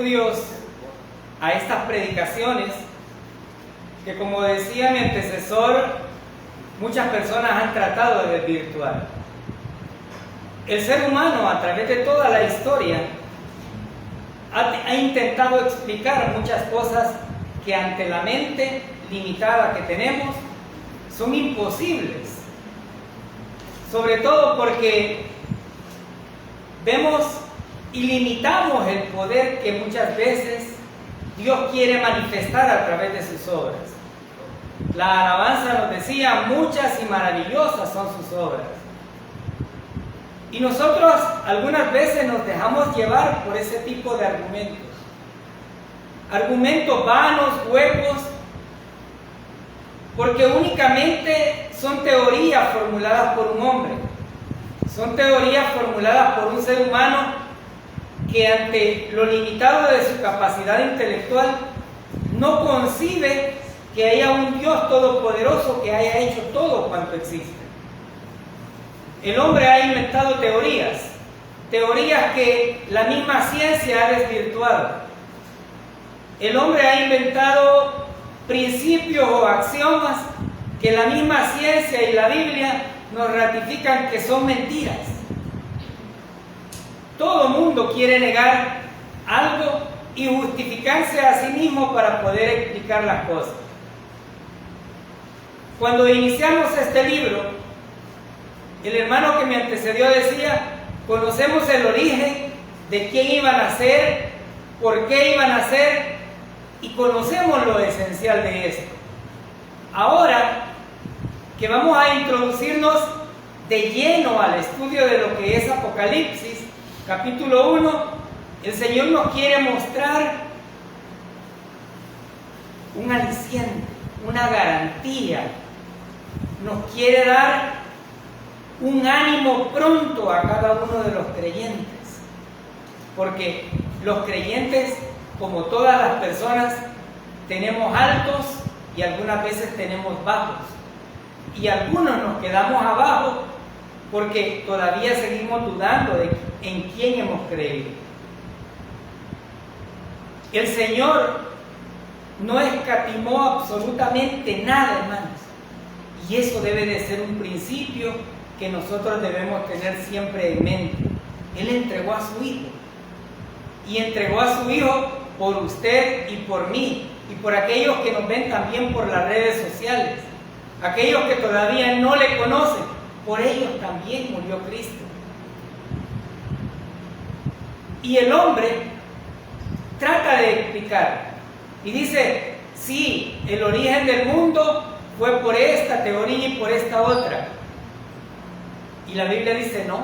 estudios a estas predicaciones, que como decía mi antecesor, muchas personas han tratado de desvirtuar. El ser humano, a través de toda la historia, ha intentado explicar muchas cosas que ante la mente limitada que tenemos son imposibles. Sobre todo porque vemos y limitamos el poder que muchas veces Dios quiere manifestar a través de sus obras. La alabanza nos decía, muchas y maravillosas son sus obras. Y nosotros algunas veces nos dejamos llevar por ese tipo de argumentos. Argumentos vanos, huecos, porque únicamente son teorías formuladas por un hombre. Son teorías formuladas por un ser humano que ante lo limitado de su capacidad intelectual no concibe que haya un Dios todopoderoso que haya hecho todo cuanto existe. El hombre ha inventado teorías que la misma ciencia ha desvirtuado. El hombre ha inventado principios o axiomas que la misma ciencia y la Biblia nos ratifican que son mentiras. Todo mundo quiere negar algo y justificarse a sí mismo para poder explicar las cosas. Cuando iniciamos este libro, el hermano que me antecedió decía, conocemos el origen de quién iban a ser, por qué iban a ser, y conocemos lo esencial de esto. Ahora que vamos a introducirnos de lleno al estudio de lo que es Apocalipsis, capítulo 1, el Señor nos quiere mostrar un aliciente, una garantía, nos quiere dar un ánimo pronto a cada uno de los creyentes, porque los creyentes, como todas las personas, tenemos altos y algunas veces tenemos bajos, y algunos nos quedamos abajo porque todavía seguimos dudando de en quién hemos creído. El Señor no escatimó absolutamente nada, hermanos, y eso debe de ser un principio que nosotros debemos tener siempre en mente. Él entregó a su Hijo, y entregó a su Hijo por usted y por mí, y por aquellos que nos ven también por las redes sociales, aquellos que todavía no le conocen, por ellos también murió Cristo. Y el hombre trata de explicar, y dice, sí, el origen del mundo fue por esta teoría y por esta otra. Y la Biblia dice, no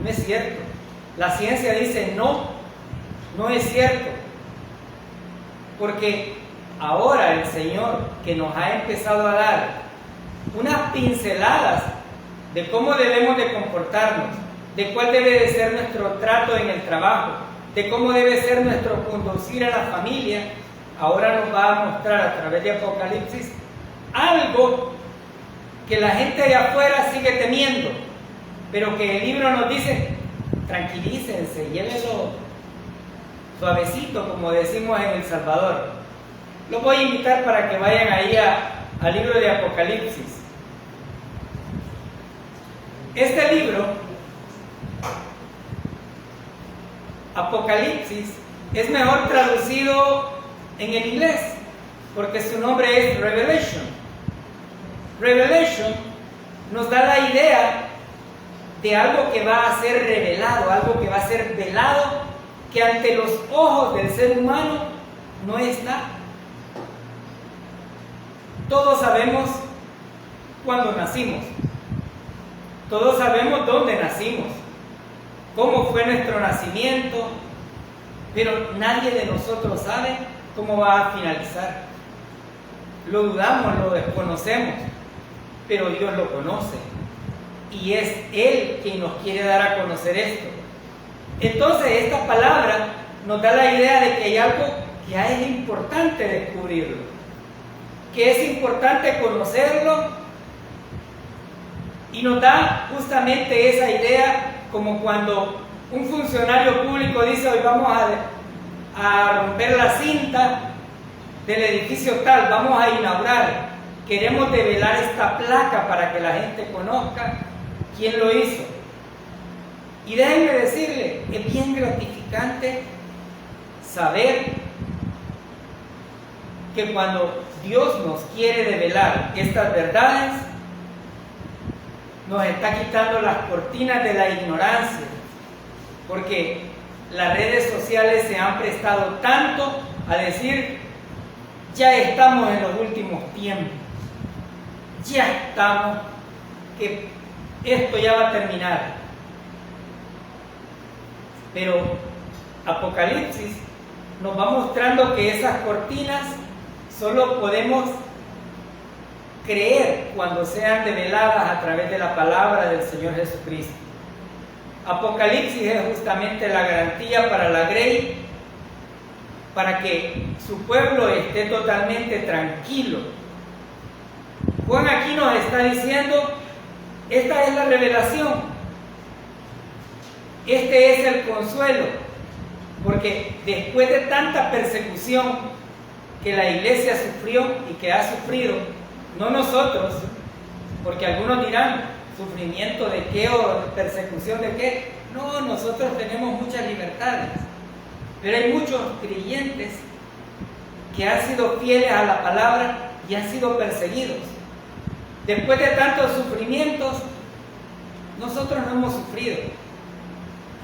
es cierto. La ciencia dice, no es cierto. Porque ahora el Señor, que nos ha empezado a dar unas pinceladas de cómo debemos de comportarnos, de cuál debe de ser nuestro trato en el trabajo, de cómo debe ser nuestro conducir a la familia, ahora nos va a mostrar a través de Apocalipsis algo que la gente de afuera sigue temiendo, pero que el libro nos dice, tranquilícense, llévenlo suavecito, como decimos en El Salvador. Los voy a invitar para que vayan ahí al libro de Apocalipsis. Este libro, Apocalipsis, es mejor traducido en el inglés, porque su nombre es Revelation. Revelation nos da la idea de algo que va a ser revelado, algo que va a ser velado, que ante los ojos del ser humano no está. Todos sabemos cuándo nacimos, todos sabemos dónde nacimos, cómo fue nuestro nacimiento, pero nadie de nosotros sabe cómo va a finalizar. Lo dudamos, lo desconocemos, pero Dios lo conoce, y es Él quien nos quiere dar a conocer esto. Entonces esta palabra nos da la idea de que hay algo que es importante descubrirlo, que es importante conocerlo, y nos da justamente esa idea, como cuando un funcionario público dice, hoy vamos a romper la cinta del edificio tal, vamos a inaugurar, queremos develar esta placa para que la gente conozca quién lo hizo. Y déjenme decirle, es bien gratificante saber que cuando Dios nos quiere develar estas verdades, nos está quitando las cortinas de la ignorancia, porque las redes sociales se han prestado tanto a decir, ya estamos en los últimos tiempos, ya estamos, que esto ya va a terminar. Pero Apocalipsis nos va mostrando que esas cortinas solo podemos creer cuando sean develadas a través de la palabra del Señor Jesucristo. Apocalipsis es justamente la garantía para la Grey, para que su pueblo esté totalmente tranquilo. Juan aquí nos está diciendo, esta es la revelación, este es el consuelo, porque después de tanta persecución que la iglesia sufrió y que ha sufrido, no nosotros, porque algunos dirán, ¿sufrimiento de qué o persecución de qué? No, nosotros tenemos muchas libertades, pero hay muchos creyentes que han sido fieles a la palabra y han sido perseguidos. Después de tantos sufrimientos, nosotros no hemos sufrido.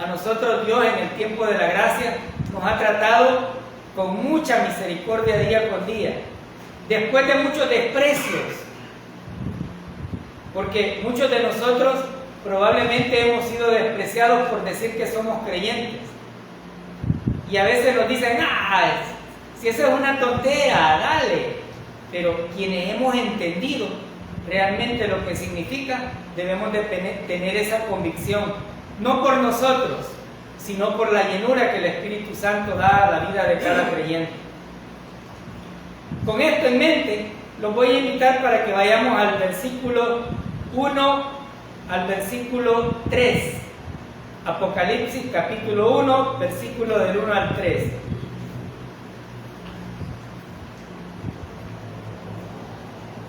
A nosotros Dios en el tiempo de la gracia nos ha tratado con mucha misericordia día con día. Después de muchos desprecios, porque muchos de nosotros probablemente hemos sido despreciados por decir que somos creyentes. Y a veces nos dicen, si eso es una tontera, dale. Pero quienes hemos entendido realmente lo que significa, debemos de tener esa convicción, no por nosotros, sino por la llenura que el Espíritu Santo da a la vida de cada creyente. Con esto en mente, los voy a invitar para que vayamos al versículo 1 al versículo 3. Apocalipsis capítulo 1, versículo del 1 al 3.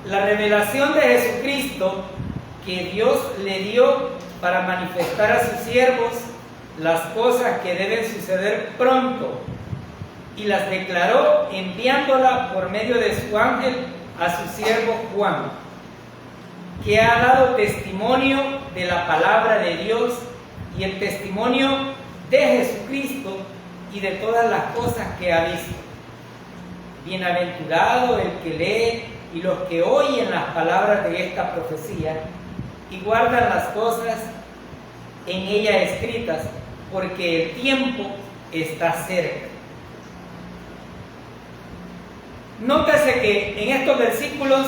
La revelación de Jesucristo que Dios le dio para manifestar a sus siervos las cosas que deben suceder pronto, y las declaró enviándola por medio de su ángel a su siervo Juan, que ha dado testimonio de la palabra de Dios y el testimonio de Jesucristo y de todas las cosas que ha visto. Bienaventurado el que lee y los que oyen las palabras de esta profecía y guardan las cosas en ella escritas, porque el tiempo está cerca. Nótese que en estos versículos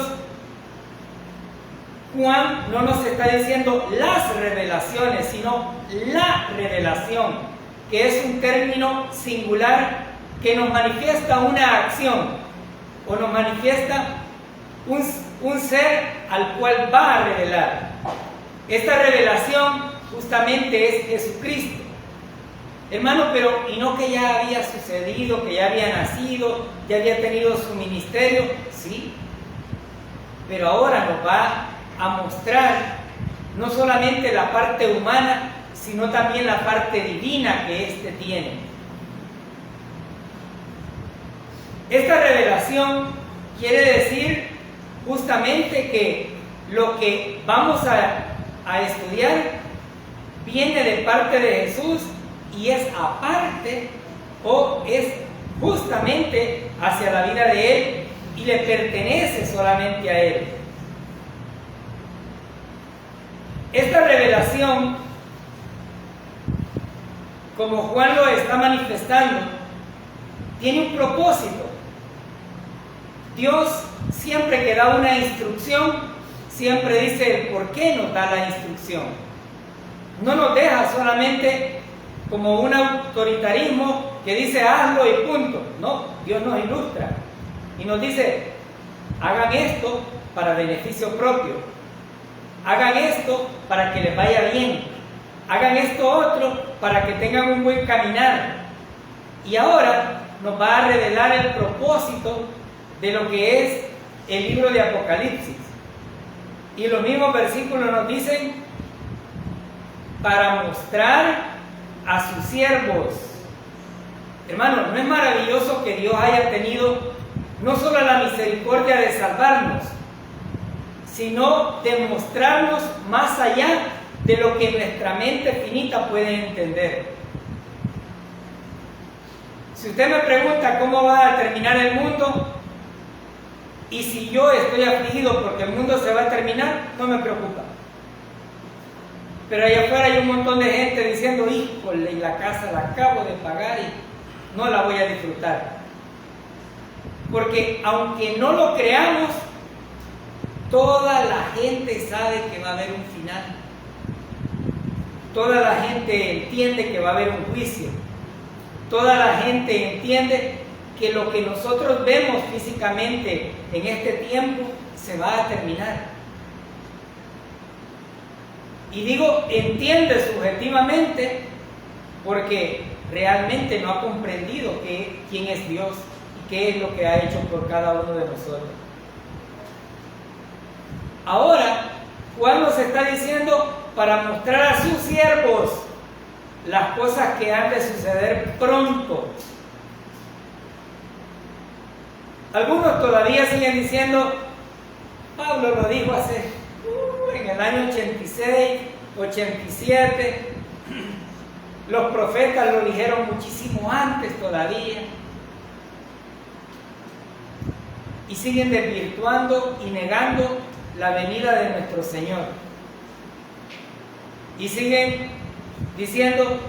Juan no nos está diciendo las revelaciones, sino la revelación, que es un término singular que nos manifiesta una acción o nos manifiesta un ser al cual va a revelar. Esta revelación justamente es Jesucristo. Hermano, pero ¿y no que ya había sucedido, que ya había nacido, ya había tenido su ministerio? Sí, pero ahora nos va a mostrar no solamente la parte humana, sino también la parte divina que éste tiene. Esta revelación quiere decir justamente que lo que vamos a estudiar viene de parte de Jesús y es aparte o es justamente hacia la vida de Él y le pertenece solamente a Él. Esta revelación, como Juan lo está manifestando, tiene un propósito. Dios siempre que da una instrucción, siempre dice el por qué nos da la instrucción. No nos deja solamente como un autoritarismo que dice hazlo y punto. No, Dios nos ilustra y nos dice hagan esto para beneficio propio, hagan esto para que les vaya bien, hagan esto otro para que tengan un buen caminar. Y ahora nos va a revelar el propósito de lo que es el libro de Apocalipsis. Y los mismos versículos nos dicen, para mostrar a sus siervos. Hermanos, ¿no es maravilloso que Dios haya tenido no solo la misericordia de salvarnos, sino de mostrarnos más allá de lo que nuestra mente finita puede entender? Si usted me pregunta cómo va a terminar el mundo, y si yo estoy afligido porque el mundo se va a terminar, no me preocupa. Pero allá afuera hay un montón de gente diciendo, híjole, la casa la acabo de pagar y no la voy a disfrutar. Porque aunque no lo creamos, toda la gente sabe que va a haber un final. Toda la gente entiende que va a haber un juicio. Toda la gente entiende que lo que nosotros vemos físicamente en este tiempo se va a terminar. Y digo entiende subjetivamente porque realmente no ha comprendido quién es Dios y qué es lo que ha hecho por cada uno de nosotros. Ahora, Juan nos está diciendo para mostrar a sus siervos las cosas que han de suceder pronto. Algunos todavía siguen diciendo, Pablo lo dijo en el año 86, 87, los profetas lo dijeron muchísimo antes todavía, y siguen desvirtuando y negando la venida de nuestro Señor, y siguen diciendo,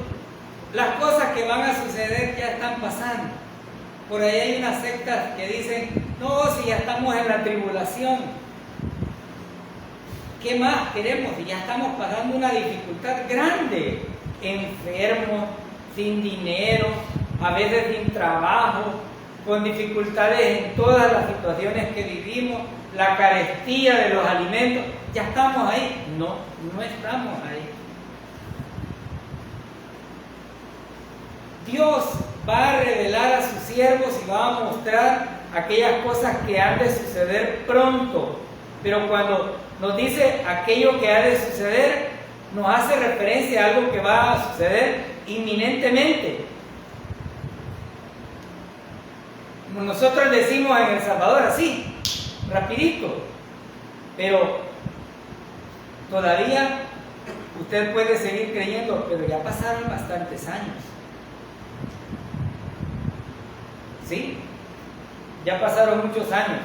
las cosas que van a suceder ya están pasando. Por ahí hay unas sectas que dicen, no, si ya estamos en la tribulación, ¿qué más queremos? Si ya estamos pasando una dificultad grande, enfermos, sin dinero, a veces sin trabajo, con dificultades en todas las situaciones que vivimos, la carestía de los alimentos, ¿ya estamos ahí? No, no estamos ahí. Dios va a revelar a sus siervos y va a mostrar aquellas cosas que han de suceder pronto. Pero cuando nos dice aquello que ha de suceder, nos hace referencia a algo que va a suceder inminentemente. Como nosotros decimos en El Salvador, así, rapidito. Pero todavía usted puede seguir creyendo, pero ya pasaron bastantes años. ¿Sí? Ya pasaron muchos años,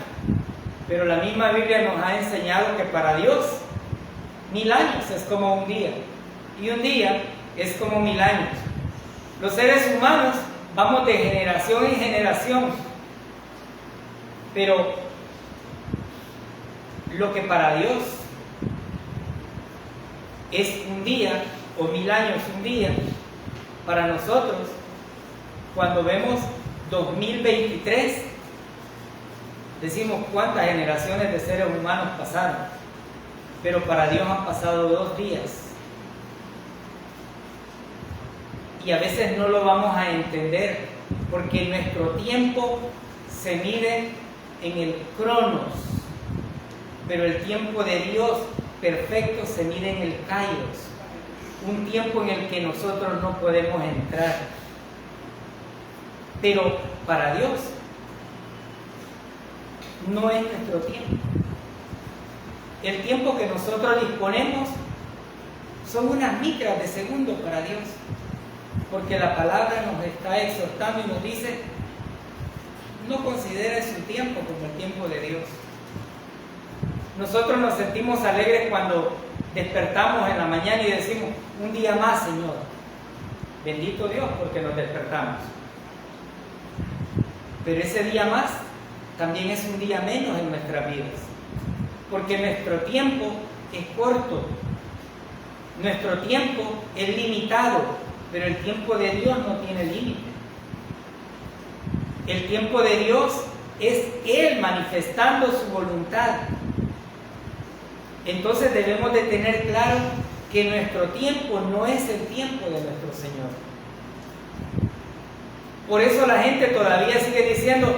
pero la misma Biblia nos ha enseñado que para Dios 1000 años es como un día, y un día es como 1000 años. Los seres humanos vamos de generación en generación, pero lo que para Dios es un día, o 1000 años un día, para nosotros, cuando vemos 2023, decimos cuántas generaciones de seres humanos pasaron, pero para Dios han pasado 2 días. Y a veces no lo vamos a entender, porque nuestro tiempo se mide en el cronos, pero el tiempo de Dios perfecto se mide en el kairos, un tiempo en el que nosotros no podemos entrar. Pero para Dios no es nuestro tiempo. El tiempo que nosotros disponemos son unas micras de segundo para Dios, porque la palabra nos está exhortando y nos dice, no considere su tiempo como el tiempo de Dios. Nosotros nos sentimos alegres cuando despertamos en la mañana y decimos, un día más, Señor. Bendito Dios porque nos despertamos. Pero ese día más también es un día menos en nuestras vidas, porque nuestro tiempo es corto, nuestro tiempo es limitado, pero el tiempo de Dios no tiene límite. El tiempo de Dios es Él manifestando su voluntad. Entonces debemos de tener claro que nuestro tiempo no es el tiempo de nuestro Señor. Por eso la gente todavía sigue diciendo,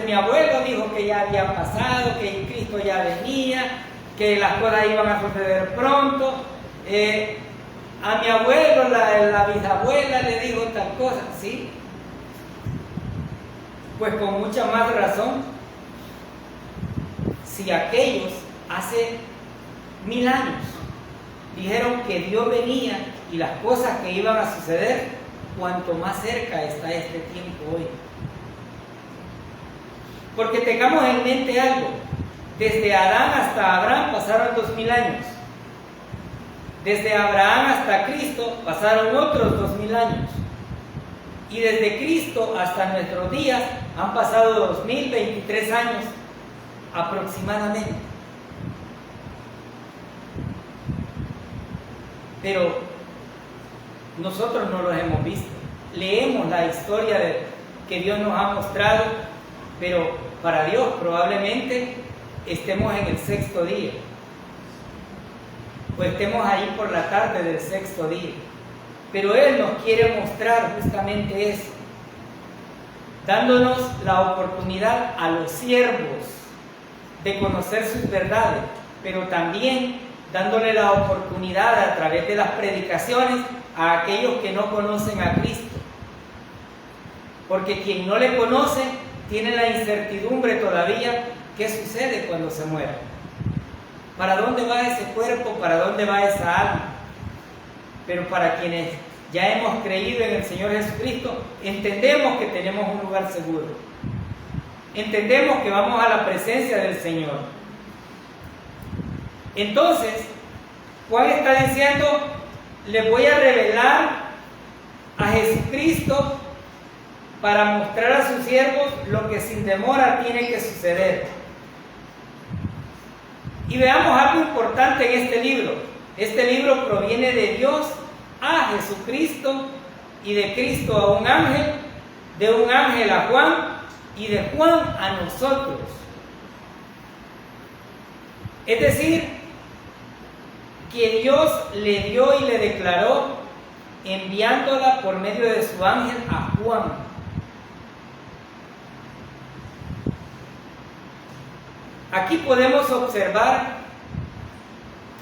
mi abuelo dijo que ya había pasado, que Cristo ya venía, que las cosas iban a suceder pronto. A mi abuelo, la bisabuela le dijo tal cosa, ¿sí? Pues con mucha más razón, si aquellos hace 1000 años dijeron que Dios venía y las cosas que iban a suceder, cuanto más cerca está este tiempo hoy. Porque tengamos en mente algo, desde Adán hasta Abraham pasaron 2000 años. Desde Abraham hasta Cristo pasaron otros 2000 años. Y desde Cristo hasta nuestros días han pasado 2023 años aproximadamente. Pero nosotros no los hemos visto. Leemos la historia que Dios nos ha mostrado, pero para Dios probablemente estemos en el 6º día. O estemos ahí por la tarde del 6º día. Pero Él nos quiere mostrar justamente eso, dándonos la oportunidad a los siervos de conocer sus verdades, pero también dándole la oportunidad a través de las predicaciones a aquellos que no conocen a Cristo. Porque quien no le conoce tiene la incertidumbre todavía qué sucede cuando se muera. ¿Para dónde va ese cuerpo? ¿Para dónde va esa alma? Pero para quienes ya hemos creído en el Señor Jesucristo, entendemos que tenemos un lugar seguro. Entendemos que vamos a la presencia del Señor. Entonces, Juan está diciendo, les voy a revelar a Jesucristo para mostrar a sus siervos lo que sin demora tiene que suceder. Y veamos algo importante en este libro. Este libro proviene de Dios a Jesucristo y de Cristo a un ángel, de un ángel a Juan y de Juan a nosotros. Es decir, que Dios le dio y le declaró enviándola por medio de su ángel a Juan. Aquí podemos observar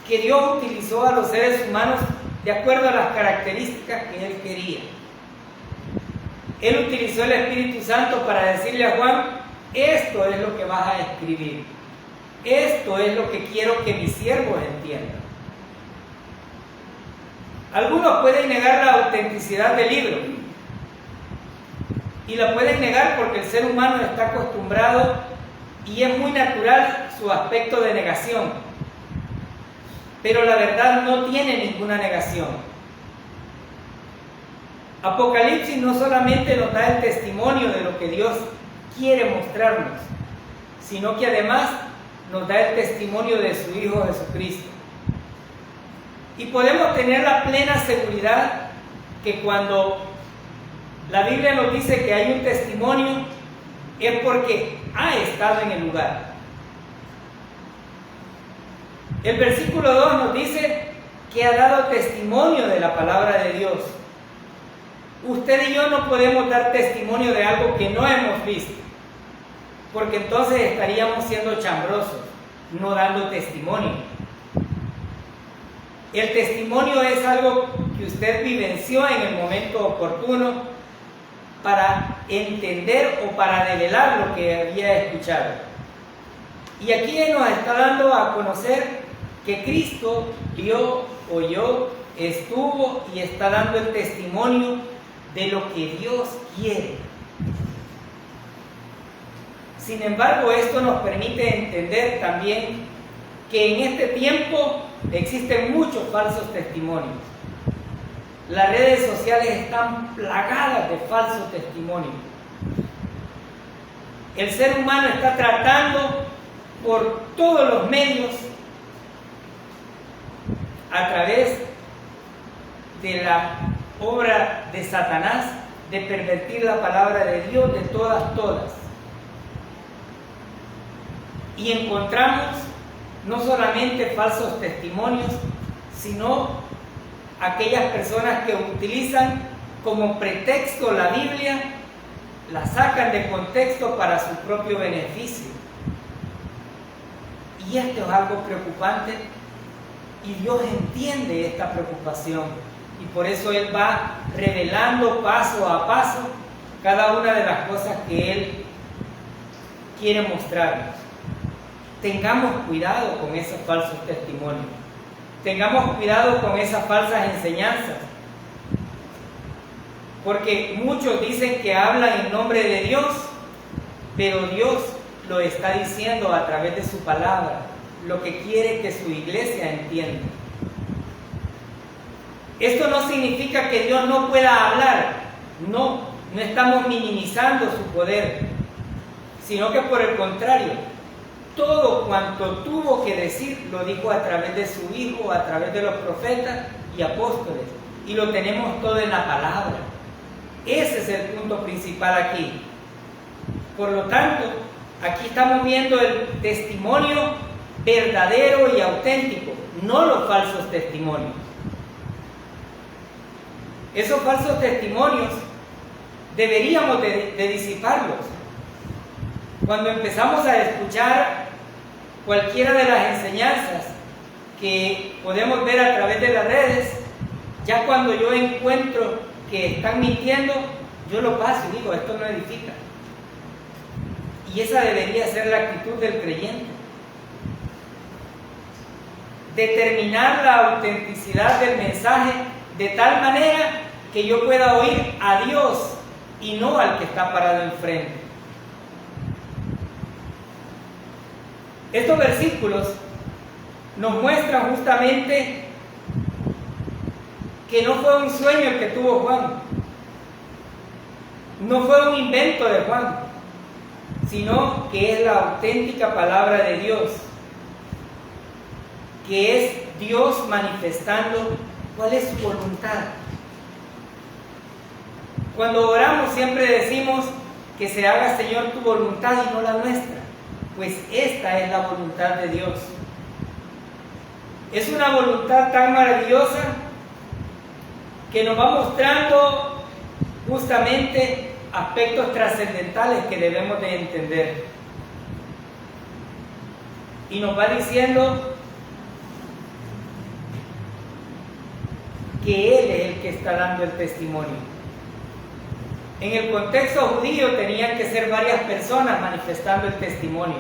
que Dios utilizó a los seres humanos de acuerdo a las características que Él quería. Él utilizó el Espíritu Santo para decirle a Juan, esto es lo que vas a escribir. Esto es lo que quiero que mis siervos entiendan. Algunos pueden negar la autenticidad del libro. Y la pueden negar porque el ser humano está acostumbrado y es muy natural su aspecto de negación. Pero la verdad no tiene ninguna negación. Apocalipsis no solamente nos da el testimonio de lo que Dios quiere mostrarnos, sino que además nos da el testimonio de su Hijo Jesucristo. Y podemos tener la plena seguridad que cuando la Biblia nos dice que hay un testimonio, es porque ha estado en el lugar. El versículo 2 nos dice que ha dado testimonio de la palabra de Dios. Usted y yo no podemos dar testimonio de algo que no hemos visto, porque entonces estaríamos siendo chambrosos, no dando testimonio. El testimonio es algo que usted vivenció en el momento oportuno para entender o para revelar lo que había escuchado. Y aquí nos está dando a conocer que Cristo vio, oyó, estuvo y está dando el testimonio de lo que Dios quiere. Sin embargo, esto nos permite entender también que en este tiempo existen muchos falsos testimonios. Las redes sociales están plagadas de falsos testimonios. El ser humano está tratando por todos los medios, a través de la obra de Satanás, de pervertir la palabra de Dios de todas. Y encontramos no solamente falsos testimonios, sino aquellas personas que utilizan como pretexto la Biblia, la sacan de contexto para su propio beneficio. Y esto es algo preocupante y Dios entiende esta preocupación y por eso Él va revelando paso a paso cada una de las cosas que Él quiere mostrarnos. Tengamos cuidado con esos falsos testimonios, tengamos cuidado con esas falsas enseñanzas, porque muchos dicen que hablan en nombre de Dios, pero Dios lo está diciendo a través de su palabra, lo que quiere que su iglesia entienda. Esto no significa que Dios no pueda hablar, no estamos minimizando su poder, sino que por el contrario, todo cuanto tuvo que decir lo dijo a través de su Hijo, a través de los profetas y apóstoles, y lo tenemos todo en la palabra. Ese es el punto principal aquí. Por lo tanto, aquí estamos viendo el testimonio verdadero y auténtico, no los falsos testimonios. Esos falsos testimonios deberíamos de disiparlos. Cuando empezamos a escuchar cualquiera de las enseñanzas que podemos ver a través de las redes, ya cuando yo encuentro que están mintiendo, yo lo paso y digo, esto no edifica. Y esa debería ser la actitud del creyente. Determinar la autenticidad del mensaje de tal manera que yo pueda oír a Dios y no al que está parado enfrente. Estos versículos nos muestran justamente que no fue un sueño el que tuvo Juan, no fue un invento de Juan, sino que es la auténtica palabra de Dios, que es Dios manifestando cuál es su voluntad. Cuando oramos siempre decimos que se haga, Señor, tu voluntad y no la nuestra, pues esta es la voluntad de Dios. Es una voluntad tan maravillosa que nos va mostrando justamente aspectos trascendentales que debemos de entender. Y nos va diciendo que Él es el que está dando el testimonio. En el contexto judío tenían que ser varias personas manifestando el testimonio.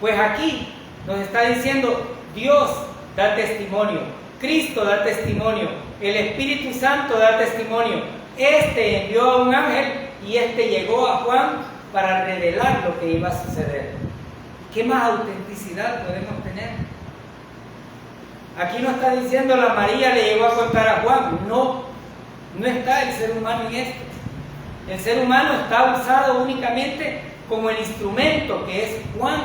Pues aquí nos está diciendo, Dios da testimonio, Cristo da testimonio, el Espíritu Santo da testimonio. Este envió a un ángel y este llegó a Juan para revelar lo que iba a suceder. ¿Qué más autenticidad podemos tener? Aquí no está diciendo la María le llegó a contar a Juan. No está el ser humano en esto. El ser humano está usado únicamente como el instrumento que es Juan.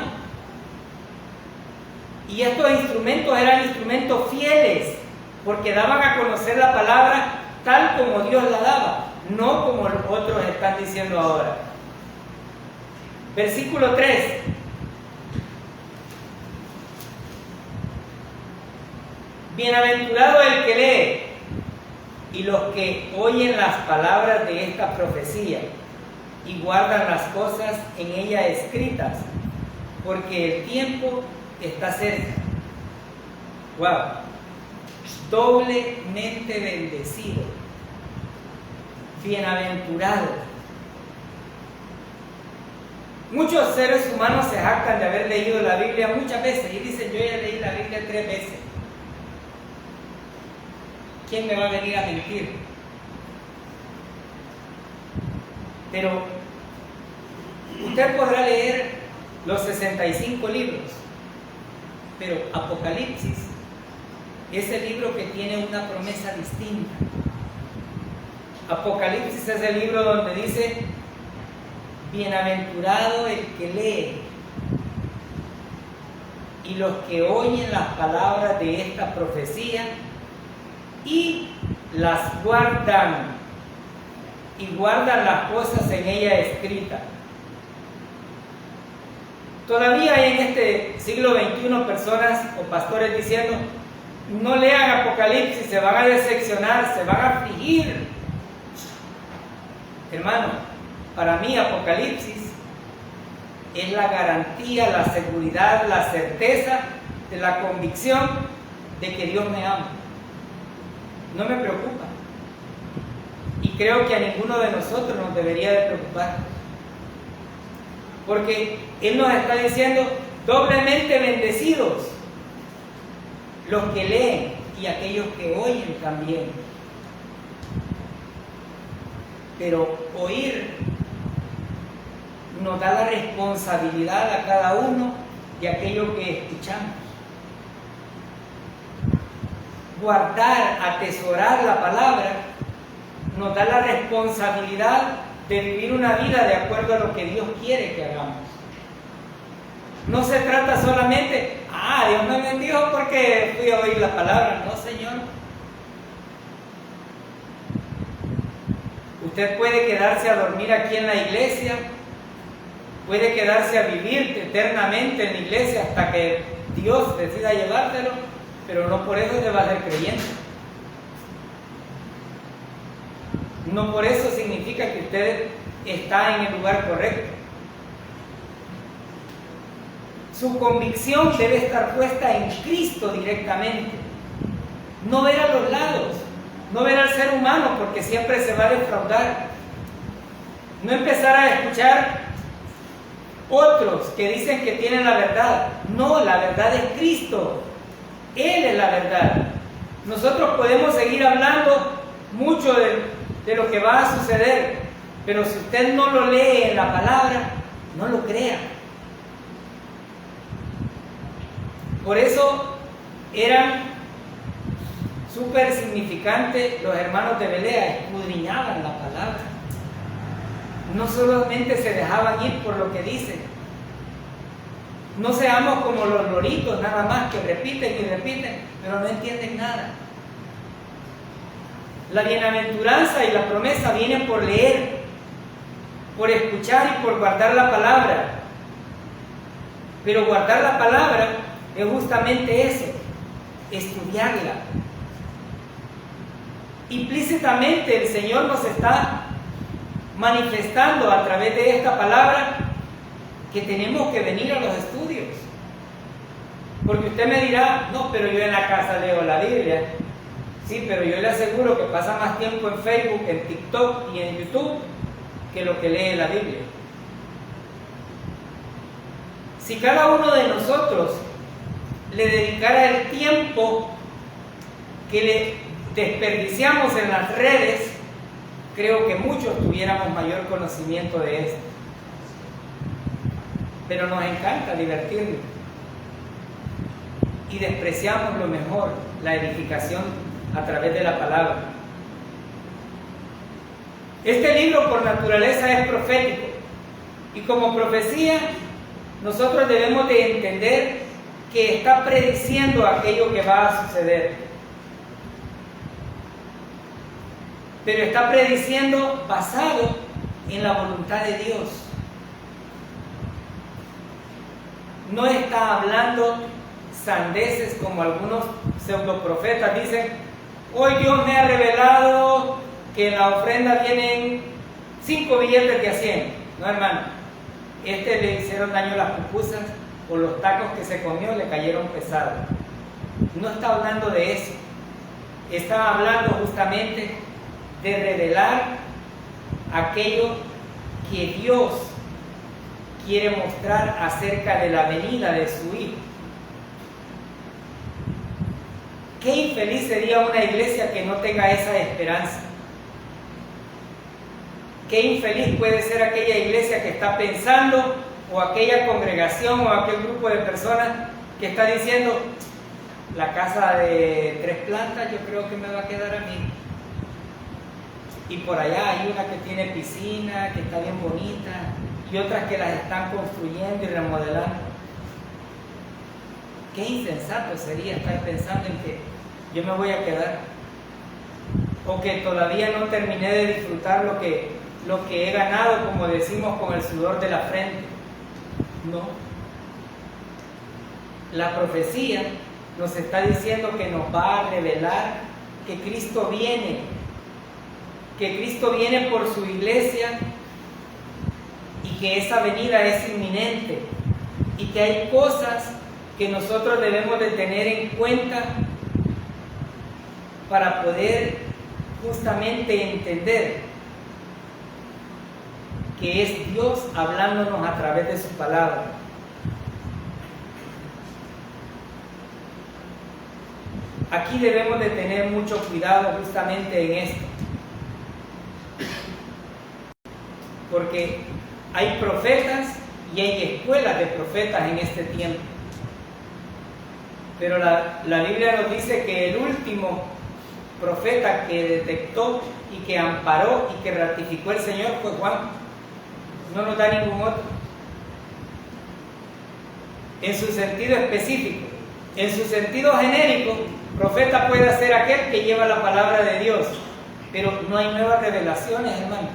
Y estos instrumentos eran instrumentos fieles, porque daban a conocer la palabra tal como Dios la daba, no como los otros están diciendo ahora. Versículo 3. Bienaventurado el que lee y los que oyen las palabras de esta profecía y guardan las cosas en ella escritas, porque el tiempo está cerca. ¡Wow! Doblemente bendecido, bienaventurado. Muchos seres humanos se jactan de haber leído la Biblia muchas veces y dicen, yo ya leí la Biblia 3 veces. ¿Quién me va a venir a mentir? Pero usted podrá leer los 65 libros, pero Apocalipsis es el libro que tiene una promesa distinta. Apocalipsis es el libro donde dice, bienaventurado el que lee y los que oyen las palabras de esta profecía y las guardan, y guardan las cosas en ella escritas. Todavía hay en este siglo XXI personas o pastores diciendo, no lean Apocalipsis, se van a decepcionar, se van a afligir, Hermano, para mí Apocalipsis es la garantía, la seguridad, la certeza de la convicción de que Dios me ama. No me preocupa. Y creo que a ninguno de nosotros nos debería de preocupar. Porque Él nos está diciendo, doblemente bendecidos los que leen y aquellos que oyen también. Pero oír nos da la responsabilidad a cada uno de aquello que escuchamos. Guardar, atesorar la palabra nos da la responsabilidad de vivir una vida de acuerdo a lo que Dios quiere que hagamos. No se trata solamente, Dios me bendijo porque fui a oír la palabra. No, Señor. Usted puede quedarse a dormir aquí en la iglesia, puede quedarse a vivir eternamente en la iglesia hasta que Dios decida llevárselo, pero no por eso se va a ser creyente. No por eso significa que usted está en el lugar correcto. Su convicción debe estar puesta en Cristo directamente. No ver a los lados, no ver al ser humano, porque siempre se va a defraudar. No empezar a escuchar otros que dicen que tienen la verdad. No, la verdad es Cristo. Él es la verdad. Nosotros podemos seguir hablando mucho de lo que va a suceder, pero si usted no lo lee en la palabra, no lo crea. Por eso eran súper significantes los hermanos de Berea, escudriñaban la palabra. No solamente se dejaban ir por lo que dicen. No seamos como los loritos nada más que repiten y repiten, pero no entienden nada. La bienaventuranza y la promesa vienen por leer, por escuchar y por guardar la palabra. Pero guardar la palabra es justamente eso, estudiarla. Implícitamente el Señor nos está manifestando a través de esta palabra que tenemos que venir a los estudios. Porque usted me dirá, no, pero yo en la casa leo la Biblia. Sí, pero yo le aseguro que pasa más tiempo en Facebook, en TikTok y en YouTube que lo que lee la Biblia. Si cada uno de nosotros le dedicara el tiempo que le desperdiciamos en las redes, creo que muchos tuviéramos mayor conocimiento de esto. Pero nos encanta divertirnos y despreciamos lo mejor, la edificación a través de la palabra. Este libro por naturaleza es profético y como profecía nosotros debemos de entender que está prediciendo aquello que va a suceder. Pero está prediciendo basado en la voluntad de Dios. No está hablando sandeces como algunos pseudoprofetas dicen: hoy Dios me ha revelado que en la ofrenda vienen 5 billetes de a 100. No, hermano, le hicieron daño las pupusas o los tacos que se comió le cayeron pesados. No está hablando de eso. Está hablando justamente de revelar aquello que Dios quiere mostrar acerca de la venida de su Hijo. Qué infeliz sería una iglesia que no tenga esa esperanza. Qué infeliz puede ser aquella iglesia que está pensando, o aquella congregación o aquel grupo de personas que está diciendo: la casa de 3 plantas yo creo que me va a quedar a mí. Y por allá hay una que tiene piscina, que está bien bonita, y otras que las están construyendo y remodelando. Qué insensato sería estar pensando en que yo me voy a quedar, o que todavía no terminé de disfrutar lo que he ganado, como decimos, con el sudor de la frente. No. La profecía nos está diciendo que nos va a revelar que Cristo viene que Cristo viene por su iglesia y que esa venida es inminente y que hay cosas que nosotros debemos de tener en cuenta para poder justamente entender que es Dios hablándonos a través de su palabra. Aquí debemos de tener mucho cuidado justamente en esto, porque hay profetas y hay escuelas de profetas en este tiempo, pero la Biblia nos dice que el último profeta que detectó y que amparó y que ratificó el Señor fue Juan. No nos da ningún otro. En su sentido específico. En su sentido genérico, profeta puede ser aquel que lleva la palabra de Dios, pero no hay nuevas revelaciones, hermano.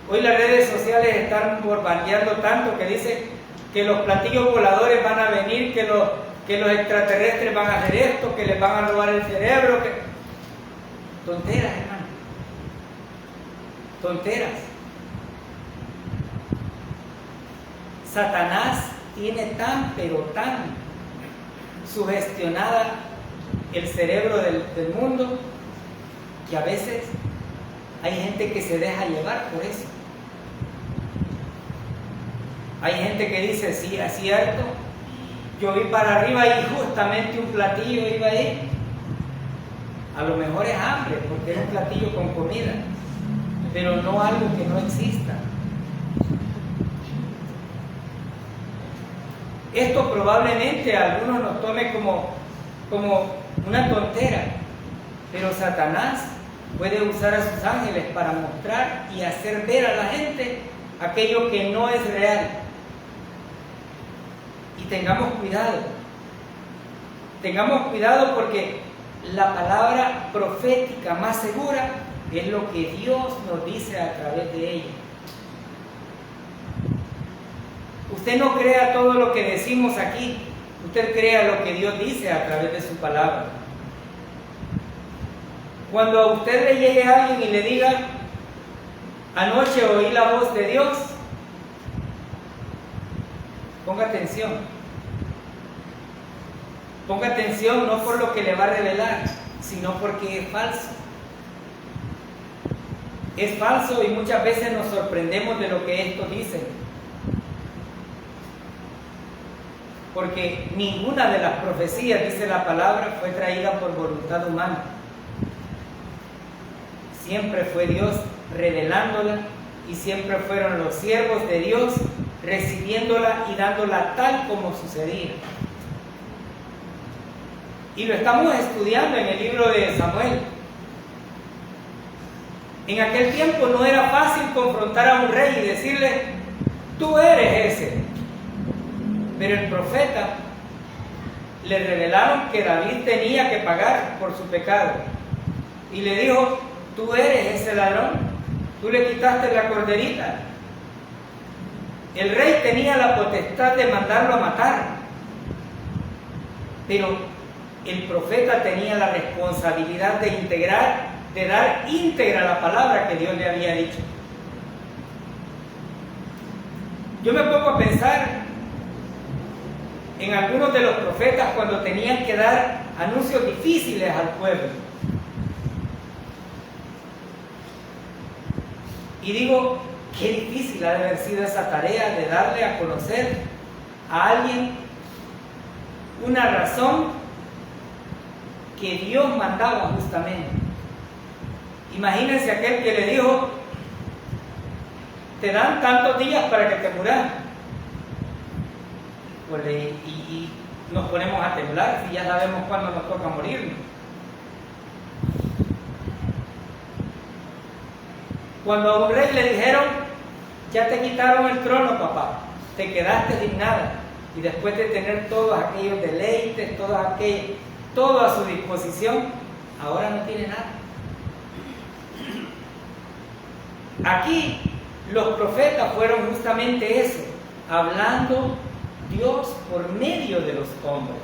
Hoy las redes sociales están bombardeando tanto que dice que los platillos voladores van a venir, que los extraterrestres van a hacer esto, que les van a robar el cerebro, que... Tonteras, hermano. Tonteras. Satanás tiene tan, pero tan sugestionada el cerebro del mundo que a veces hay gente que se deja llevar por eso. Hay gente que dice, sí, es cierto, yo vi para arriba y justamente un platillo iba ahí. A lo mejor es hambre, porque es un platillo con comida, pero no algo que no exista. Esto probablemente a algunos nos tome como una tontera, pero Satanás puede usar a sus ángeles para mostrar y hacer ver a la gente aquello que no es real. Y tengamos cuidado porque la palabra profética más segura es lo que Dios nos dice a través de ella. Usted no crea todo lo que decimos aquí, usted crea lo que Dios dice a través de su palabra. Cuando a usted le llegue a alguien y le diga, anoche oí la voz de Dios, ponga atención. Ponga atención no por lo que le va a revelar, sino porque es falso. Es falso y muchas veces nos sorprendemos de lo que estos dicen. Porque ninguna de las profecías, dice la palabra, fue traída por voluntad humana. Siempre fue Dios revelándola y siempre fueron los siervos de Dios recibiéndola y dándola tal como sucedía. Y lo estamos estudiando en el libro de Samuel. En aquel tiempo no era fácil confrontar a un rey y decirle, tú eres ese. Pero el profeta le revelaron que David tenía que pagar por su pecado. Y le dijo, tú eres ese ladrón, tú le quitaste la corderita. El rey tenía la potestad de mandarlo a matar. Pero el profeta tenía la responsabilidad de dar íntegra la palabra que Dios le había dicho. Yo me pongo a pensar en algunos de los profetas cuando tenían que dar anuncios difíciles al pueblo. Y digo, qué difícil ha de haber sido esa tarea de darle a conocer a alguien una razón que Dios mandaba justamente. Imagínense aquel que le dijo, te dan tantos días para que te muras. Y nos ponemos a temblar si ya sabemos cuándo nos toca morirnos. Cuando a un rey le dijeron, ya te quitaron el trono, papá, te quedaste sin nada, y después de tener todos aquellos deleites, todo a su disposición, ahora no tiene nada. Aquí los profetas fueron justamente eso, hablando Dios por medio de los hombres.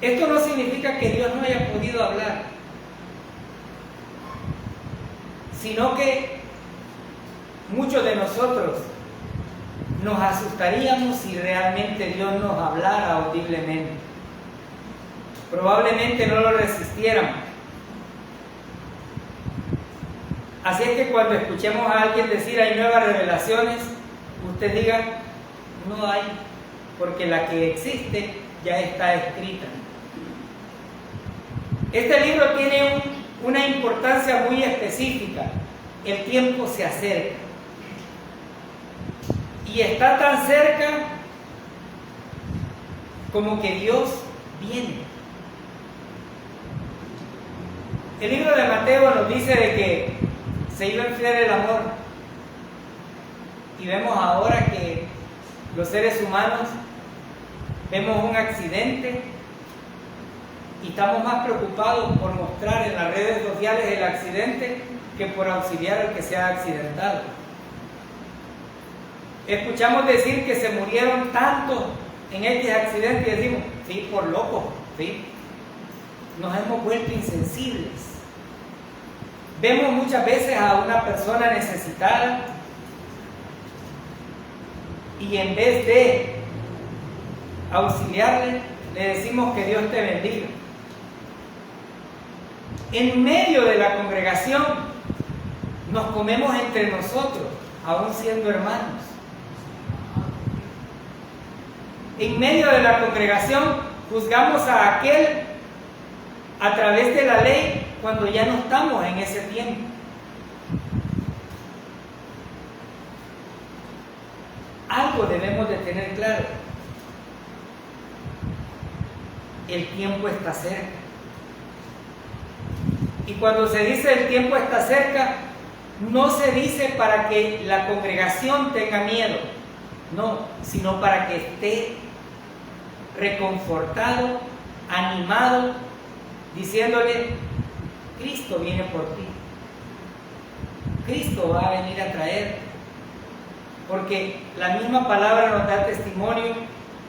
Esto no significa que Dios no haya podido hablar, sino que muchos de nosotros nos asustaríamos si realmente Dios nos hablara audiblemente. Probablemente no lo resistiéramos. Así es que cuando escuchemos a alguien decir hay nuevas revelaciones, usted diga, no hay, porque la que existe ya está escrita. Este libro tiene una importancia muy específica. El tiempo se acerca. Y está tan cerca como que Dios viene. El libro de Mateo nos dice de que se iba a enfriar el amor. Y vemos ahora que los seres humanos vemos un accidente y estamos más preocupados por mostrar en las redes sociales el accidente que por auxiliar al que se ha accidentado. Escuchamos decir que se murieron tantos en este accidente y decimos, sí, por locos, sí. Nos hemos vuelto insensibles. Vemos muchas veces a una persona necesitada y en vez de auxiliarle, le decimos que Dios te bendiga. En medio de la congregación nos comemos entre nosotros, aún siendo hermanos. En medio de la congregación juzgamos a aquel a través de la ley cuando ya no estamos en ese tiempo. Algo debemos de tener claro. El tiempo está cerca. Y cuando se dice el tiempo está cerca, no se dice para que la congregación tenga miedo, no, sino para que esté reconfortado, animado, diciéndole, Cristo viene por ti. Cristo va a venir a traer. Porque la misma palabra nos da testimonio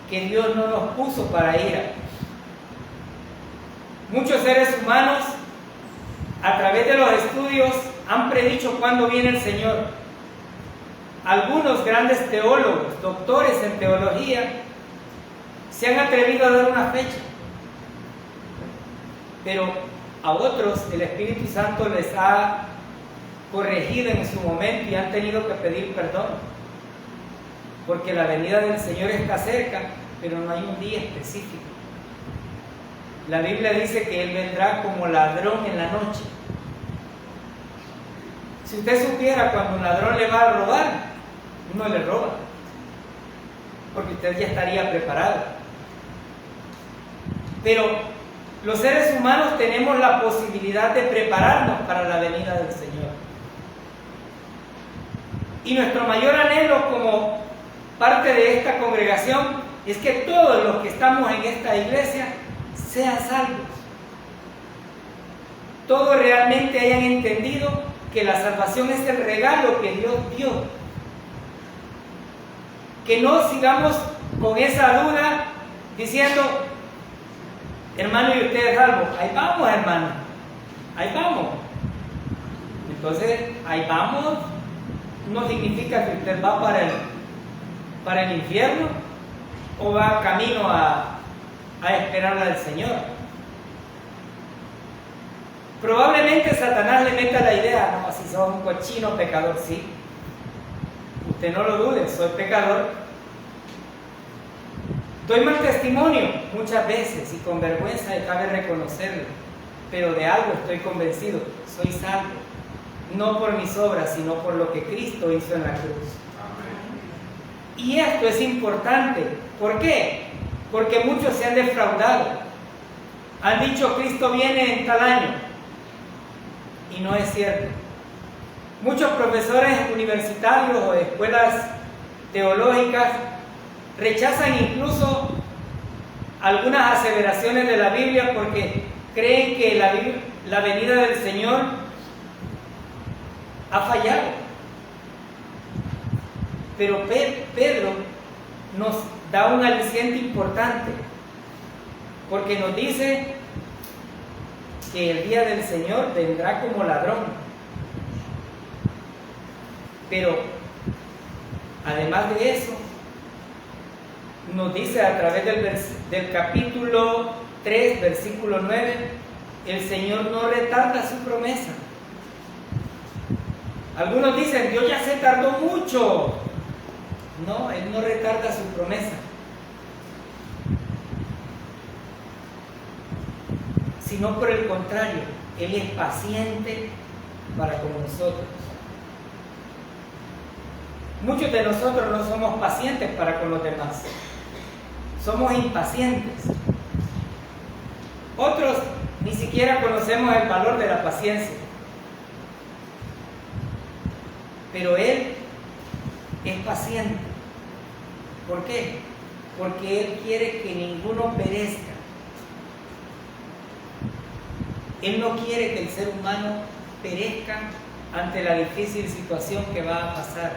que Dios no nos puso para ira. Muchos seres humanos, a través de los estudios, han predicho cuándo viene el Señor. Algunos grandes teólogos, doctores en teología, se han atrevido a dar una fecha. Pero a otros el Espíritu Santo les ha corregido en su momento y han tenido que pedir perdón. Porque la venida del Señor está cerca, pero no hay un día específico. La Biblia dice que Él vendrá como ladrón en la noche. Si usted supiera cuando un ladrón le va a robar, no le roba, porque usted ya estaría preparado. Pero los seres humanos tenemos la posibilidad de prepararnos para la venida del Señor. Y nuestro mayor anhelo como parte de esta congregación es que todos los que estamos en esta iglesia sean salvos. Todos realmente hayan entendido que la salvación es el regalo que Dios dio. Que no sigamos con esa duda diciendo, hermano, ¿y usted es salvo? Ahí vamos, hermano, ahí vamos. Entonces, ahí vamos no significa que usted va para el infierno o va camino a esperar al Señor. Probablemente Satanás le meta la idea, no, si sos un cochino pecador, sí. Usted no lo dude, soy pecador. Doy mal testimonio muchas veces y con vergüenza cabe reconocerlo, pero de algo estoy convencido, soy salvo, no por mis obras, sino por lo que Cristo hizo en la cruz. Amén. Y esto es importante, ¿por qué? Porque muchos se han defraudado, han dicho Cristo viene en tal año, y no es cierto. Muchos profesores universitarios o de escuelas teológicas rechazan incluso algunas aseveraciones de la Biblia porque creen que la venida del Señor ha fallado. Pero Pedro nos da un aliciente importante. porque nos dice que el día del Señor vendrá como ladrón. Pero además de eso, nos dice a través del capítulo 3, versículo 9, el Señor no retarda su promesa. Algunos dicen, Dios ya se tardó mucho. No, Él no retarda su promesa, sino por el contrario, Él es paciente para con nosotros. Muchos de nosotros no somos pacientes para con los demás, somos impacientes. Otros ni siquiera conocemos el valor de la paciencia, pero Él es paciente. ¿Por qué? Porque Él quiere que ninguno perezca. Él no quiere que el ser humano perezca ante la difícil situación que va a pasar,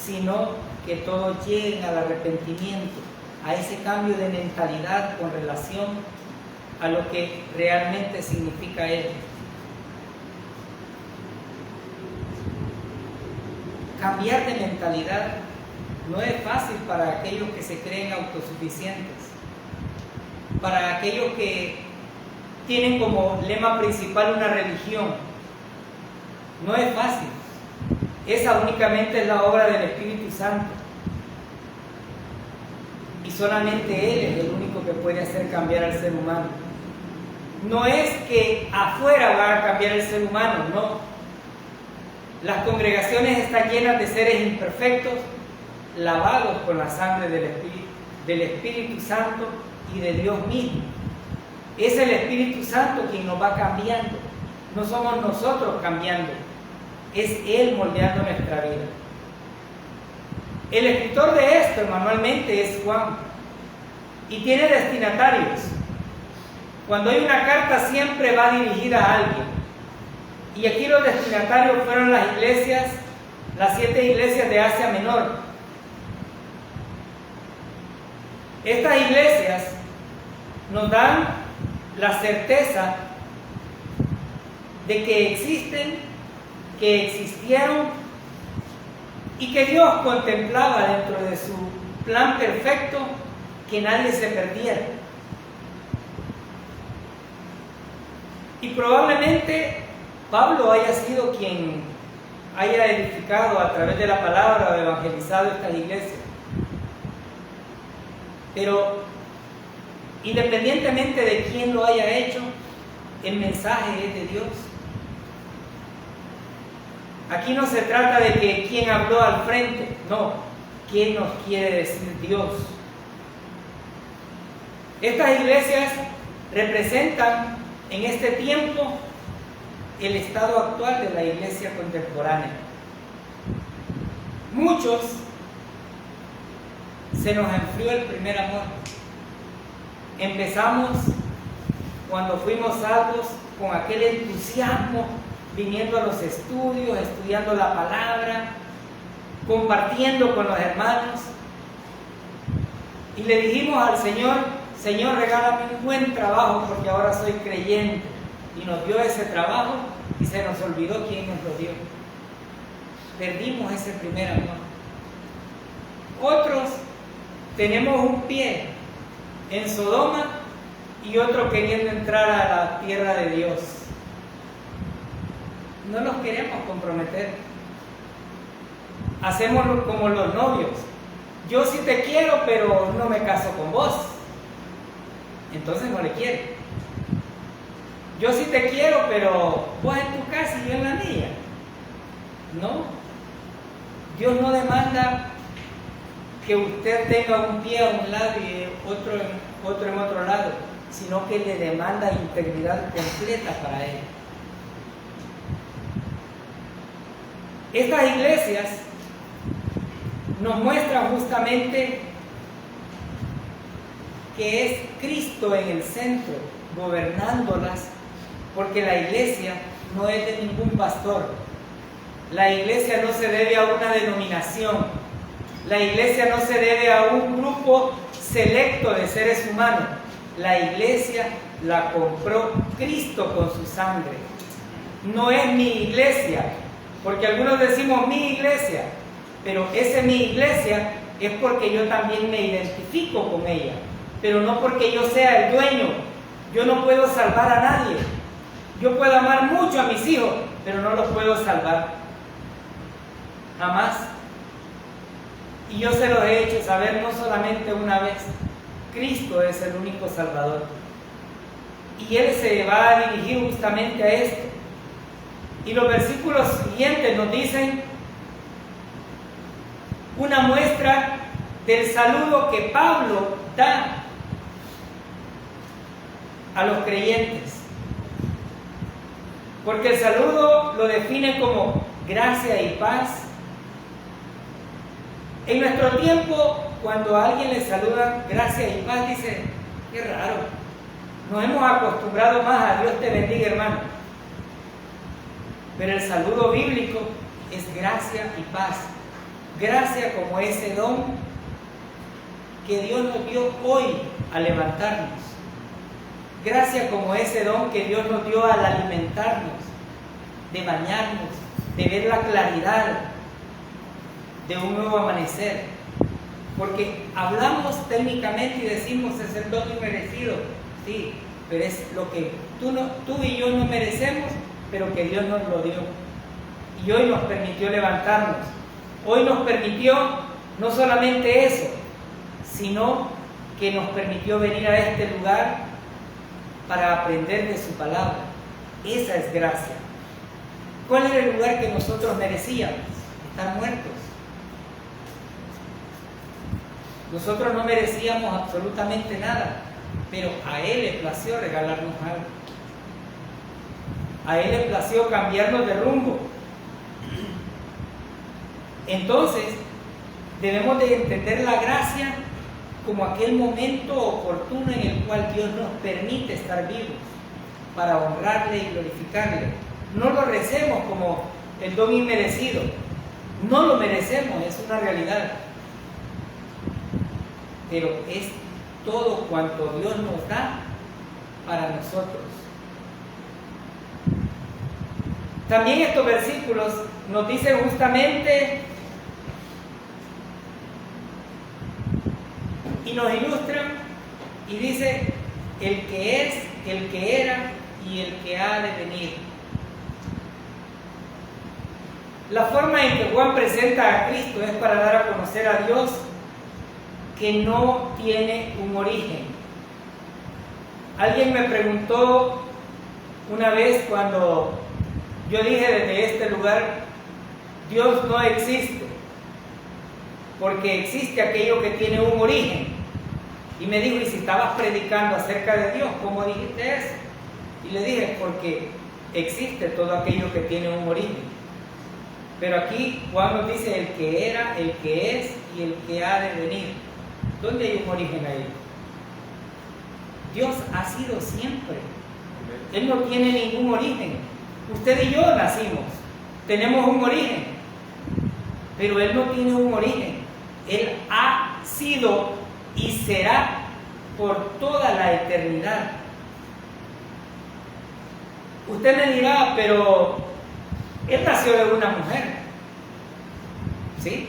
sino que todos lleguen al arrepentimiento, a ese cambio de mentalidad con relación a lo que realmente significa Él. Cambiar de mentalidad no es fácil para aquellos que se creen autosuficientes, para aquellos que tienen como lema principal una religión. No es fácil. Esa únicamente es la obra del Espíritu Santo. Y solamente Él es el único que puede hacer cambiar al ser humano. No es que afuera va a cambiar el ser humano, no. Las congregaciones están llenas de seres imperfectos, lavados con la sangre del Espíritu Santo y de Dios mismo. Es el Espíritu Santo quien nos va cambiando. No somos nosotros cambiando. Es Él moldeando nuestra vida. El escritor de esto manualmente es Juan y tiene destinatarios. Cuando hay una carta siempre va dirigida a alguien. Y aquí los destinatarios fueron las iglesias, las 7 iglesias de Asia Menor. Estas iglesias nos dan la certeza de que existen, que existieron y que Dios contemplaba dentro de su plan perfecto que nadie se perdiera. Y probablemente Pablo haya sido quien haya edificado a través de la palabra o evangelizado estas iglesias. Pero independientemente de quién lo haya hecho, el mensaje es de Dios. Aquí no se trata de que quién habló al frente, no, ¿qué nos quiere decir Dios? Estas iglesias representan en este tiempo el estado actual de la iglesia contemporánea. Muchos se nos enfrió el primer amor. Empezamos cuando fuimos salvos con aquel entusiasmo, viniendo a los estudios, estudiando la palabra, compartiendo con los hermanos. Y le dijimos al Señor, Señor, regálame un buen trabajo porque ahora soy creyente. Y nos dio ese trabajo y se nos olvidó quién nos lo dio. Perdimos ese primer amor. Otros tenemos un pie en Sodoma y otro queriendo entrar a la tierra de Dios. No nos queremos comprometer. Hacemos como los novios. Yo sí te quiero, pero no me caso con vos. Entonces no le quiero. Yo sí te quiero, pero vos en tu casa y yo en la mía. No. Dios no demanda que usted tenga un pie a un lado y otro en otro lado, sino que le demanda integridad completa para Él. Estas iglesias nos muestran justamente que es Cristo en el centro, gobernándolas, porque la iglesia no es de ningún pastor. La iglesia no se debe a una denominación. La iglesia no se debe a un grupo selecto de seres humanos. la iglesia la compró Cristo con su sangre. No es mi iglesia, porque algunos decimos mi iglesia, pero esa mi iglesia es porque yo también me identifico con ella, pero no porque yo sea el dueño. Yo no puedo salvar a nadie. Yo puedo amar mucho a mis hijos, pero no los puedo salvar. Jamás. Y yo se los he hecho saber no solamente una vez. Cristo es el único Salvador. Y Él se va a dirigir justamente a esto. Y los versículos siguientes nos dicen una muestra del saludo que Pablo da a los creyentes. Porque el saludo lo define como gracia y paz. En nuestro tiempo, cuando a alguien le saluda gracia y paz, dice, qué raro. Nos hemos acostumbrado más a Dios te bendiga, hermano. Pero el saludo bíblico es gracia y paz. Gracia como ese don que Dios nos dio hoy al levantarnos. Gracia como ese don que Dios nos dio al alimentarnos, de bañarnos, de ver la claridad de un nuevo amanecer. Porque hablamos técnicamente y decimos es el don inmerecido, sí, pero es lo que tú y yo no merecemos, pero que Dios nos lo dio. Y hoy nos permitió levantarnos. Hoy nos permitió no solamente eso, sino que nos permitió venir a este lugar para aprender de su palabra. Esa es gracia. ¿Cuál era el lugar que nosotros merecíamos? Estar muertos. Nosotros no merecíamos absolutamente nada, pero a Él le plació regalarnos algo. A Él le plació cambiarnos de rumbo. Entonces, debemos de entender la gracia como aquel momento oportuno en el cual Dios nos permite estar vivos para honrarle y glorificarle. No lo recemos como el don inmerecido. No lo merecemos, es una realidad. Pero es todo cuanto Dios nos da para nosotros. También estos versículos nos dicen justamente y nos ilustran y dice el que es, el que era y el que ha de venir. La forma en que Juan presenta a Cristo es para dar a conocer a Dios que no tiene un origen. Alguien me preguntó una vez cuando yo dije desde este lugar, Dios no existe, porque existe aquello que tiene un origen. Y me dijo, ¿y si estabas predicando acerca de Dios, cómo dijiste eso? Y le dije, porque existe todo aquello que tiene un origen. Pero aquí Juan nos dice el que era, el que es y el que ha de venir. ¿Dónde hay un origen ahí? Dios ha sido siempre. Él no tiene ningún origen. Usted y yo nacimos, tenemos un origen, pero Él no tiene un origen. Él ha sido y será por toda la eternidad. Usted me dirá, pero Él nació de una mujer, ¿sí?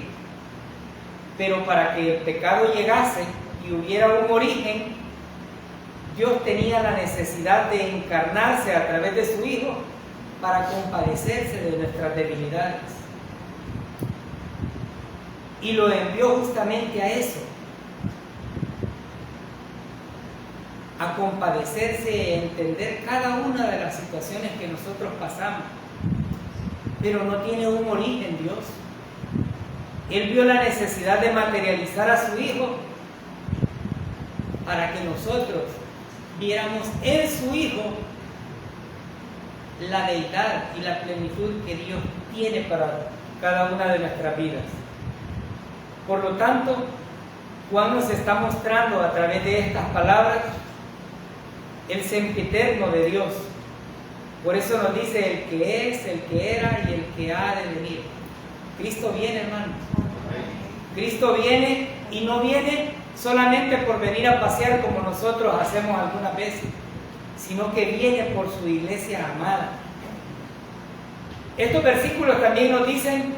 Pero para que el pecado llegase y hubiera un origen, Dios tenía la necesidad de encarnarse a través de su Hijo para compadecerse de nuestras debilidades. Y lo envió justamente a eso, a compadecerse y entender cada una de las situaciones que nosotros pasamos. Pero no tiene un origen Dios. Él vio la necesidad de materializar a su Hijo para que nosotros viéramos en su Hijo la deidad y la plenitud que Dios tiene para cada una de nuestras vidas. Por lo tanto, Juan nos está mostrando a través de estas palabras el sempiterno de Dios. Por eso nos dice el que es, el que era y el que ha de venir. Cristo viene, hermanos. Cristo viene y no viene solamente por venir a pasear como nosotros hacemos algunas veces, sino que viene por su iglesia amada. Estos versículos también nos dicen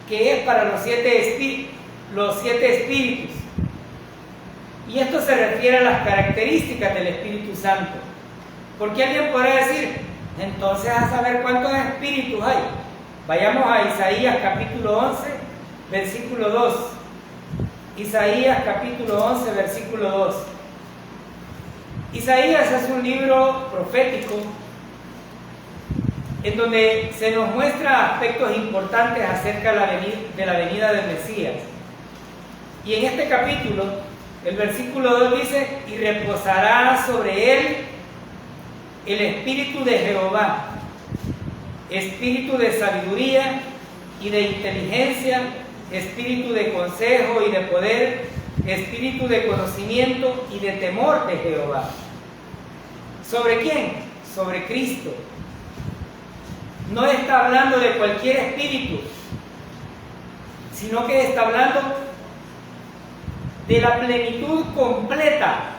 que es para los siete espíritus. Y esto se refiere a las características del Espíritu Santo. Porque alguien podrá decir, entonces a saber cuántos espíritus hay. Vayamos a Isaías capítulo 11, versículo 2. Isaías capítulo 11, versículo 2. Isaías es un libro profético en donde se nos muestra aspectos importantes acerca de la venida del Mesías. Y en este capítulo, el versículo 2 dice, y reposará sobre él el espíritu de Jehová, espíritu de sabiduría y de inteligencia, espíritu de consejo y de poder, espíritu de conocimiento y de temor de Jehová. ¿Sobre quién? Sobre Cristo. No está hablando de cualquier espíritu, sino que está hablando de la plenitud completa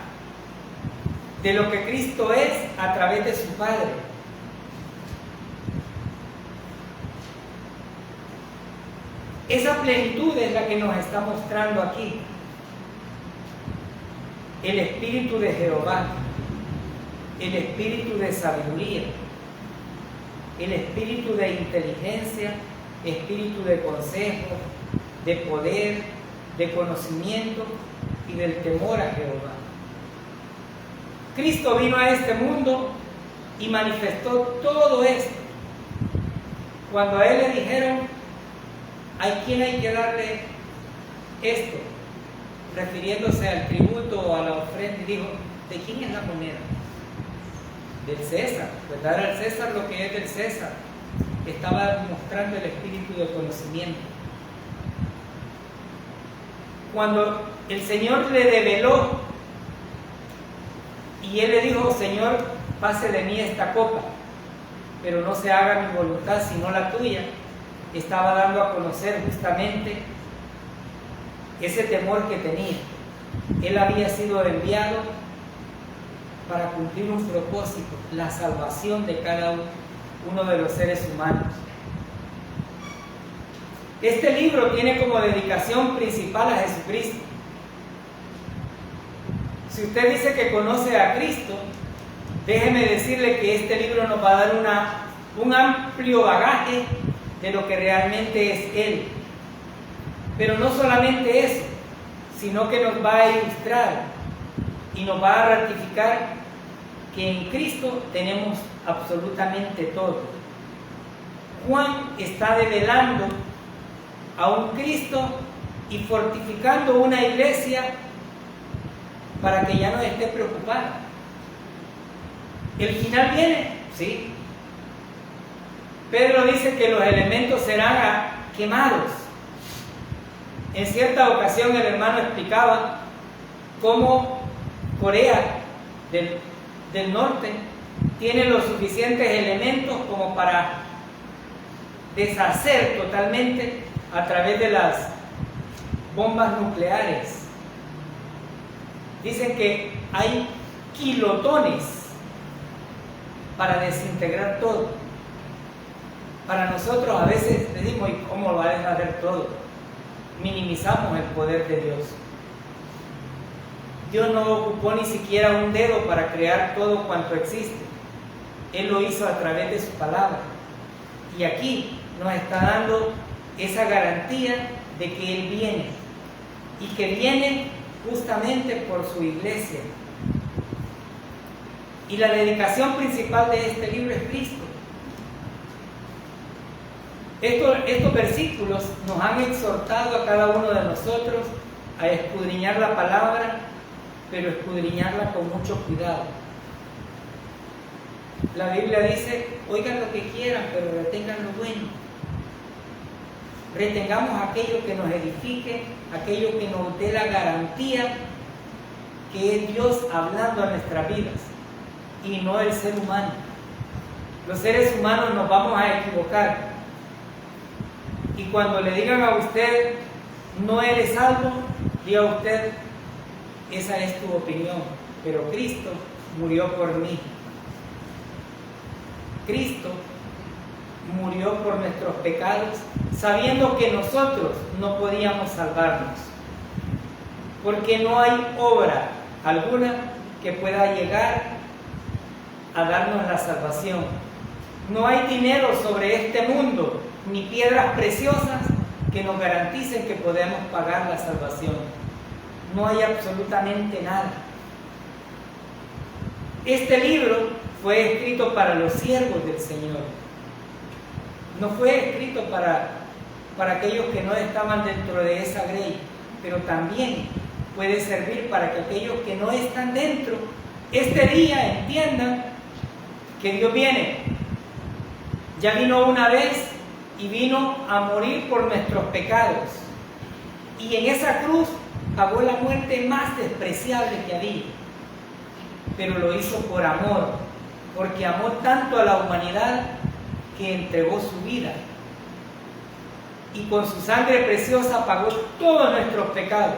de lo que Cristo es a través de su Padre. Esa plenitud es la que nos está mostrando aquí. El espíritu de Jehová, el espíritu de sabiduría, el espíritu de inteligencia, espíritu de consejo, de poder, de conocimiento y del temor a Jehová. Cristo vino a este mundo y manifestó todo esto. Cuando a él le dijeron, ¿a quién hay que darle esto?, refiriéndose al tributo o a la ofrenda, dijo, ¿de quién es la moneda? Del César. Pues dar al César lo que es del César. Estaba mostrando el espíritu de conocimiento. Cuando el Señor le develó y él le dijo, Señor, pase de mí esta copa, pero no se haga mi voluntad sino la tuya, estaba dando a conocer justamente ese temor que tenía. Él había sido enviado para cumplir un propósito, la salvación de cada uno de los seres humanos. Este libro tiene como dedicación principal a Jesucristo. Si usted dice que conoce a Cristo, déjeme decirle que este libro nos va a dar un amplio bagaje de lo que realmente es Él. Pero no solamente eso, sino que nos va a ilustrar y nos va a ratificar que en Cristo tenemos absolutamente todo. Juan está develando a un Cristo y fortificando una iglesia para que ya no esté preocupada. ¿El final viene? Sí. Pedro dice que los elementos serán quemados. En cierta ocasión el hermano explicaba cómo Corea del Norte tiene los suficientes elementos como para deshacer totalmente a través de las bombas nucleares. Dicen que hay kilotones para desintegrar todo. Para nosotros a veces decimos, ¿y cómo lo va a deshacer todo? Minimizamos el poder de Dios. Dios no ocupó ni siquiera un dedo para crear todo cuanto existe. Él lo hizo a través de su palabra. Y aquí nos está dando esa garantía de que Él viene. Y que viene justamente por su iglesia. Y la dedicación principal de este libro es Cristo. Estos versículos nos han exhortado a cada uno de nosotros a escudriñar la palabra, pero escudriñarla con mucho cuidado. La Biblia dice, oigan lo que quieran, pero retengan lo bueno. Retengamos aquello que nos edifique, aquello que nos dé la garantía que es Dios hablando a nuestras vidas y no el ser humano. Los seres humanos nos vamos a equivocar. Y cuando le digan a usted, no eres salvo, diga usted, esa es tu opinión, pero Cristo murió por mí. Cristo murió por nuestros pecados, sabiendo que nosotros no podíamos salvarnos, porque no hay obra alguna que pueda llegar a darnos la salvación. No hay dinero sobre este mundo, ni piedras preciosas que nos garanticen que podemos pagar la salvación. No hay absolutamente nada. Este libro fue escrito para los siervos del Señor. No fue escrito para aquellos que no estaban dentro de esa grey, pero también puede servir para que aquellos que no están dentro, este día entiendan que Dios viene. Ya vino una vez y vino a morir por nuestros pecados. Y en esa cruz pagó la muerte más despreciable que había. Pero lo hizo por amor, porque amó tanto a la humanidad que entregó su vida. Y con su sangre preciosa pagó todos nuestros pecados.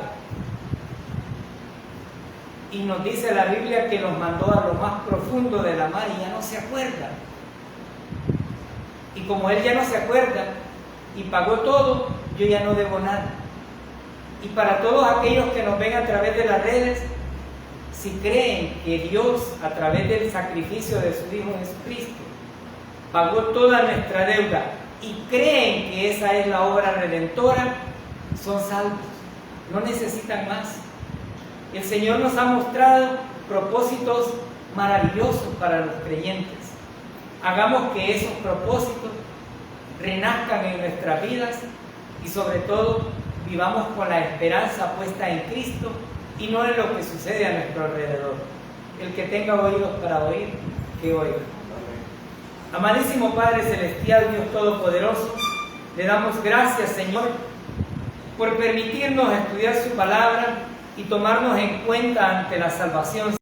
Y nos dice la Biblia que nos mandó a lo más profundo de la mar y ya no se acuerda. Y como Él ya no se acuerda y pagó todo, yo ya no debo nada. Y para todos aquellos que nos ven a través de las redes, si creen que Dios, a través del sacrificio de su Hijo Jesucristo, pagó toda nuestra deuda y creen que esa es la obra redentora, son salvos, no necesitan más. El Señor nos ha mostrado propósitos maravillosos para los creyentes. Hagamos que esos propósitos renazcan en nuestras vidas y sobre todo vivamos con la esperanza puesta en Cristo y no en lo que sucede a nuestro alrededor. El que tenga oídos para oír, que oiga. Amadísimo Padre Celestial, Dios Todopoderoso, le damos gracias, Señor, por permitirnos estudiar su palabra y tomarnos en cuenta ante la salvación.